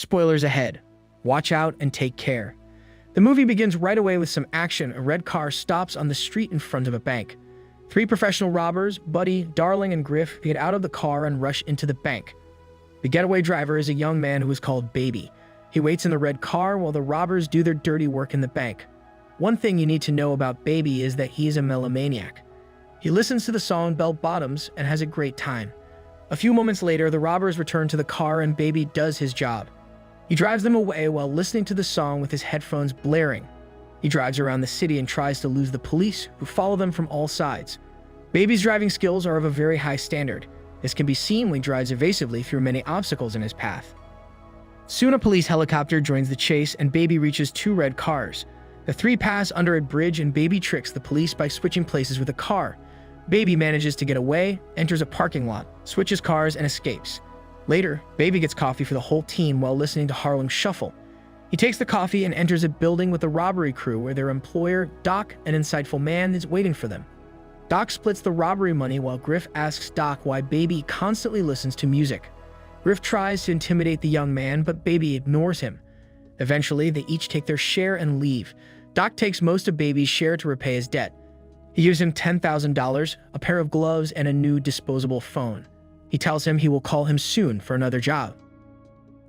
Spoilers ahead. Watch out and take care. The movie begins right away with some action. A red car stops on the street in front of a bank. Three professional robbers, Buddy, Darling, and Griff, get out of the car and rush into the bank. The getaway driver is a young man who is called Baby. He waits in the red car while the robbers do their dirty work in the bank. One thing you need to know about Baby is that he is a melomaniac. He listens to the song Bell Bottoms and has a great time. A few moments later, the robbers return to the car and Baby does his job. He drives them away while listening to the song with his headphones blaring. He drives around the city and tries to lose the police, who follow them from all sides. Baby's driving skills are of a very high standard. This can be seen when he drives evasively through many obstacles in his path. Soon a police helicopter joins the chase and Baby reaches two red cars. The three pass under a bridge and Baby tricks the police by switching places with a car. Baby manages to get away, enters a parking lot, switches cars, and escapes. Later, Baby gets coffee for the whole team while listening to Harlem Shuffle. He takes the coffee and enters a building with the robbery crew where their employer, Doc, an insightful man, is waiting for them. Doc splits the robbery money while Griff asks Doc why Baby constantly listens to music. Griff tries to intimidate the young man, but Baby ignores him. Eventually, they each take their share and leave. Doc takes most of Baby's share to repay his debt. He gives him $10,000, a pair of gloves, and a new disposable phone. He tells him he will call him soon for another job.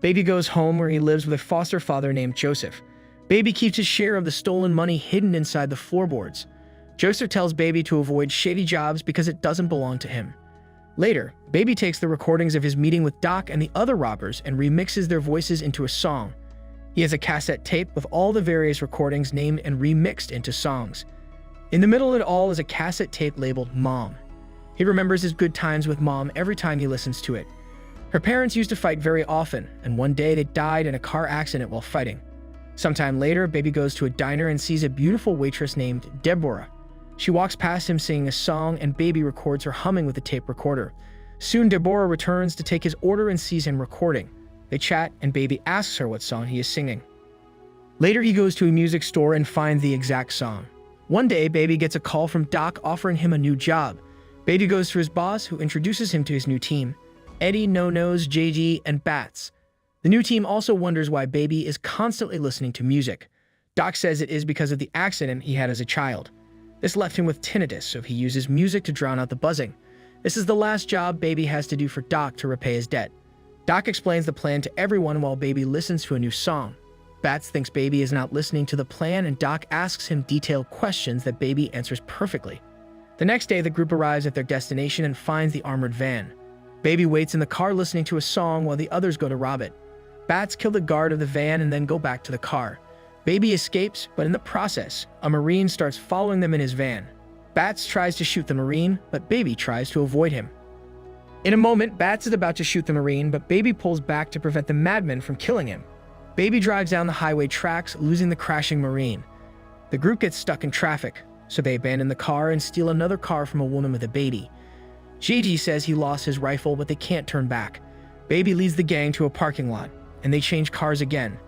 Baby goes home where he lives with a foster father named Joseph. Baby keeps his share of the stolen money hidden inside the floorboards. Joseph tells Baby to avoid shady jobs because it doesn't belong to him. Later, Baby takes the recordings of his meeting with Doc and the other robbers and remixes their voices into a song. He has a cassette tape with all the various recordings named and remixed into songs. In the middle of it all is a cassette tape labeled Mom. He remembers his good times with Mom every time he listens to it. Her parents used to fight very often, and one day they died in a car accident while fighting. Sometime later, Baby goes to a diner and sees a beautiful waitress named Debora. She walks past him singing a song, and Baby records her humming with a tape recorder. Soon, Debora returns to take his order and sees him recording. They chat, and Baby asks her what song he is singing. Later, he goes to a music store and finds the exact song. One day, Baby gets a call from Doc offering him a new job. Baby goes to his boss, who introduces him to his new team, Eddie, No-Nose, JG, and Bats. The new team also wonders why Baby is constantly listening to music. Doc says it is because of the accident he had as a child. This left him with tinnitus, so he uses music to drown out the buzzing. This is the last job Baby has to do for Doc to repay his debt. Doc explains the plan to everyone while Baby listens to a new song. Bats thinks Baby is not listening to the plan, and Doc asks him detailed questions that Baby answers perfectly. The next day, the group arrives at their destination and finds the armored van. Baby waits in the car listening to a song while the others go to rob it. Bats kill the guard of the van and then go back to the car. Baby escapes, but in the process, a Marine starts following them in his van. Bats tries to shoot the Marine, but Baby tries to avoid him. In a moment, Bats is about to shoot the Marine, but Baby pulls back to prevent the madman from killing him. Baby drives down the highway tracks, losing the crashing Marine. The group gets stuck in traffic, so they abandon the car and steal another car from a woman with a baby. JG says he lost his rifle, but they can't turn back. Baby leads the gang to a parking lot, and they change cars again.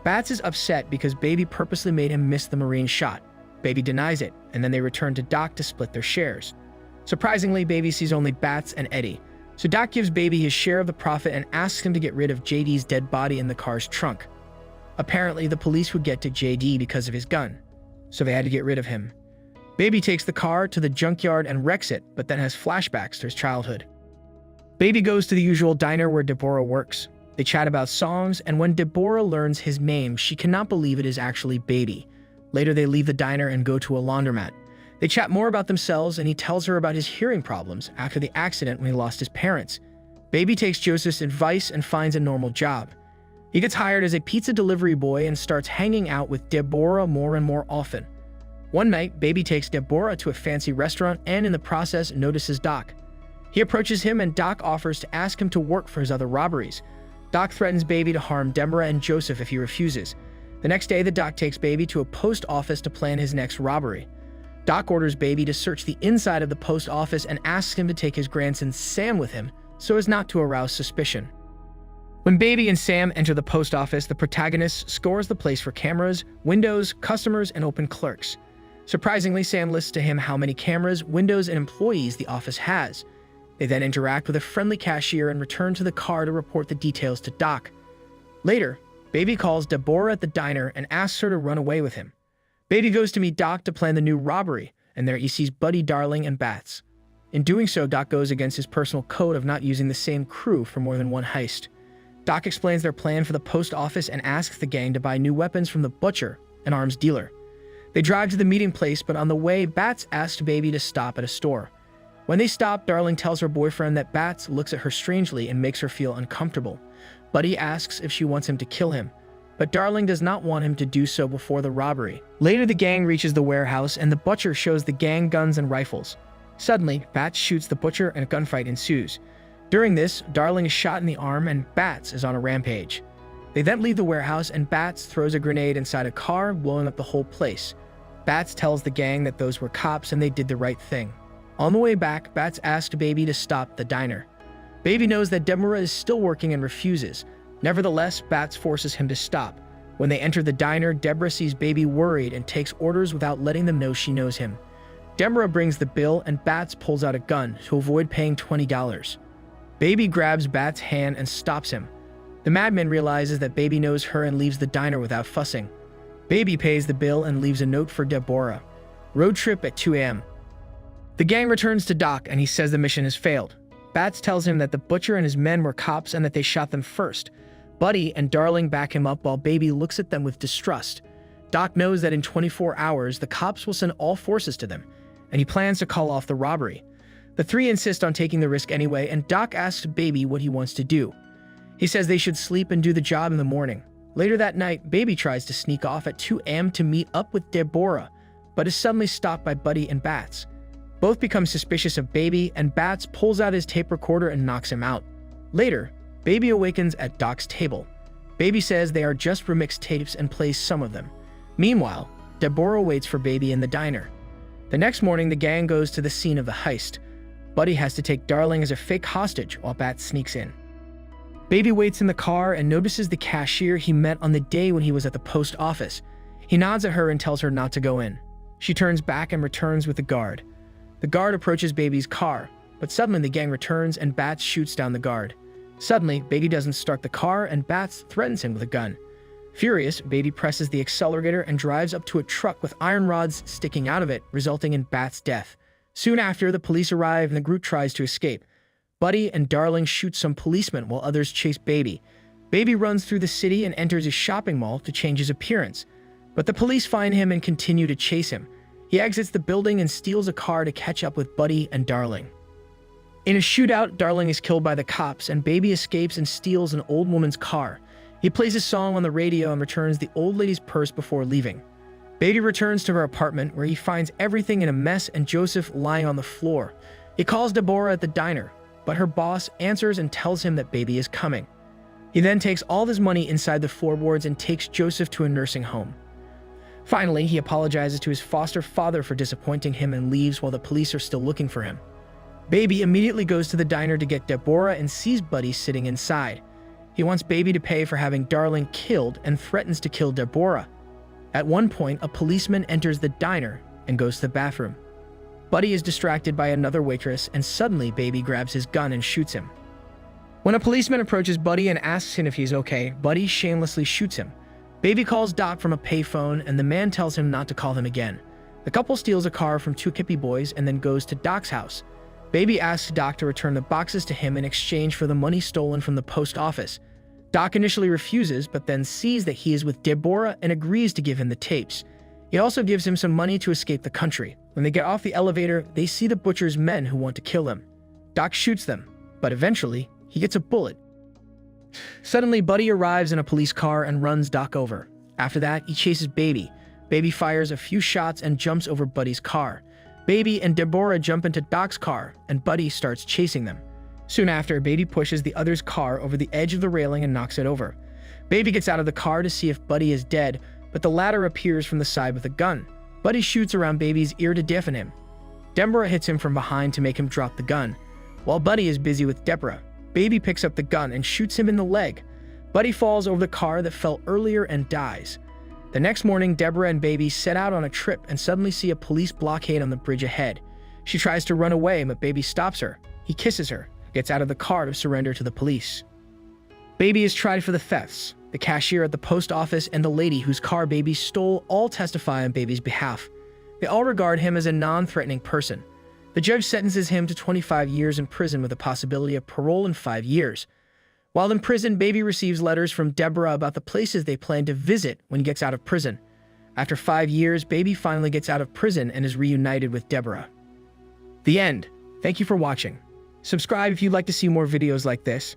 Bats is upset because Baby purposely made him miss the Marine shot. Baby denies it, and then they return to Doc to split their shares. Surprisingly, Baby sees only Bats and Eddie, so Doc gives Baby his share of the profit and asks him to get rid of JD's dead body in the car's trunk. Apparently, the police would get to JD because of his gun, so they had to get rid of him. Baby takes the car to the junkyard and wrecks it, but then has flashbacks to his childhood. Baby goes to the usual diner where Debora works. They chat about songs, and when Debora learns his name, she cannot believe it is actually Baby. Later, they leave the diner and go to a laundromat. They chat more about themselves, and he tells her about his hearing problems after the accident when he lost his parents. Baby takes Joseph's advice and finds a normal job. He gets hired as a pizza delivery boy and starts hanging out with Debora more and more often. One night, Baby takes Debora to a fancy restaurant and in the process notices Doc. He approaches him and Doc offers to ask him to work for his other robberies. Doc threatens Baby to harm Debora and Joseph if he refuses. The next day, the Doc takes Baby to a post office to plan his next robbery. Doc orders Baby to search the inside of the post office and asks him to take his grandson Sam with him so as not to arouse suspicion. When Baby and Sam enter the post office, the protagonist scores the place for cameras, windows, customers, and open clerks. Surprisingly, Sam lists to him how many cameras, windows, and employees the office has. They then interact with a friendly cashier and return to the car to report the details to Doc. Later, Baby calls Debora at the diner and asks her to run away with him. Baby goes to meet Doc to plan the new robbery, and there he sees Buddy, Darling, and Bats. In doing so, Doc goes against his personal code of not using the same crew for more than one heist. Doc explains their plan for the post office and asks the gang to buy new weapons from the butcher, an arms dealer. They drive to the meeting place, but on the way, Bats asks Baby to stop at a store. When they stop, Darling tells her boyfriend that Bats looks at her strangely and makes her feel uncomfortable. Buddy asks if she wants him to kill him, but Darling does not want him to do so before the robbery. Later, the gang reaches the warehouse and the butcher shows the gang guns and rifles. Suddenly, Bats shoots the butcher and a gunfight ensues. During this, Darling is shot in the arm and Bats is on a rampage. They then leave the warehouse and Bats throws a grenade inside a car, blowing up the whole place. Bats tells the gang that those were cops and they did the right thing. On the way back, Bats asked Baby to stop the diner. Baby knows that Debora is still working and refuses. Nevertheless, Bats forces him to stop. When they enter the diner, Debora sees Baby worried and takes orders without letting them know she knows him. Debora brings the bill and Bats pulls out a gun to avoid paying $20. Baby grabs Bats' hand and stops him. The madman realizes that Baby knows her and leaves the diner without fussing. Baby pays the bill and leaves a note for Debora. Road trip at 2 a.m. The gang returns to Doc and he says the mission has failed. Bats tells him that the butcher and his men were cops and that they shot them first. Buddy and Darling back him up while Baby looks at them with distrust. Doc knows that in 24 hours, the cops will send all forces to them, and he plans to call off the robbery. The three insist on taking the risk anyway, and Doc asks Baby what he wants to do. He says they should sleep and do the job in the morning. Later that night, Baby tries to sneak off at 2 a.m. to meet up with Debora, but is suddenly stopped by Buddy and Bats. Both become suspicious of Baby, and Bats pulls out his tape recorder and knocks him out. Later, Baby awakens at Doc's table. Baby says they are just remixed tapes and plays some of them. Meanwhile, Debora waits for Baby in the diner. The next morning, the gang goes to the scene of the heist. Buddy has to take Darling as a fake hostage while Bats sneaks in. Baby waits in the car and notices the cashier he met on the day when he was at the post office. He nods at her and tells her not to go in. She turns back and returns with the guard. The guard approaches Baby's car, but suddenly the gang returns and Bats shoots down the guard. Suddenly, Baby doesn't start the car and Bats threatens him with a gun. Furious, Baby presses the accelerator and drives up to a truck with iron rods sticking out of it, resulting in Bats' death. Soon after, the police arrive and the group tries to escape. Buddy and Darling shoot some policemen while others chase Baby. Baby runs through the city and enters a shopping mall to change his appearance, but the police find him and continue to chase him. He exits the building and steals a car to catch up with Buddy and Darling. In a shootout, Darling is killed by the cops and Baby escapes and steals an old woman's car. He plays a song on the radio and returns the old lady's purse before leaving. Baby returns to her apartment where he finds everything in a mess and Joseph lying on the floor. He calls Debora at the diner, but her boss answers and tells him that Baby is coming. He then takes all his money inside the floorboards and takes Joseph to a nursing home. Finally, he apologizes to his foster father for disappointing him and leaves while the police are still looking for him. Baby immediately goes to the diner to get Debora and sees Buddy sitting inside. He wants Baby to pay for having Darling killed and threatens to kill Debora. At one point, a policeman enters the diner and goes to the bathroom. Buddy is distracted by another waitress and suddenly Baby grabs his gun and shoots him. When a policeman approaches Buddy and asks him if he's okay, Buddy shamelessly shoots him. Baby calls Doc from a payphone and the man tells him not to call him again. The couple steals a car from two hippie boys and then goes to Doc's house. Baby asks Doc to return the boxes to him in exchange for the money stolen from the post office. Doc initially refuses, but then sees that he is with Debora and agrees to give him the tapes. He also gives him some money to escape the country. When they get off the elevator, they see the butcher's men who want to kill him. Doc shoots them, but eventually, he gets a bullet. Suddenly, Buddy arrives in a police car and runs Doc over. After that, he chases Baby. Baby fires a few shots and jumps over Buddy's car. Baby and Debora jump into Doc's car, and Buddy starts chasing them. Soon after, Baby pushes the other's car over the edge of the railing and knocks it over. Baby gets out of the car to see if Buddy is dead, but the latter appears from the side with a gun. Buddy shoots around Baby's ear to deafen him. Debora hits him from behind to make him drop the gun. While Buddy is busy with Debora, Baby picks up the gun and shoots him in the leg. Buddy falls over the car that fell earlier and dies. The next morning, Debora and Baby set out on a trip and suddenly see a police blockade on the bridge ahead. She tries to run away, but Baby stops her. He kisses her, gets out of the car to surrender to the police. Baby is tried for the thefts, The cashier at the post office and the lady whose car Baby stole all testify on Baby's behalf. They all regard him as a non-threatening person. The judge sentences him to 25 years in prison with a possibility of parole in 5 years. While in prison, Baby receives letters from Debora about the places they plan to visit when he gets out of prison. After 5 years, Baby finally gets out of prison and is reunited with Debora. The end. Thank you for watching. Subscribe if you'd like to see more videos like this.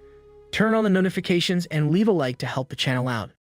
Turn on the notifications and leave a like to help the channel out.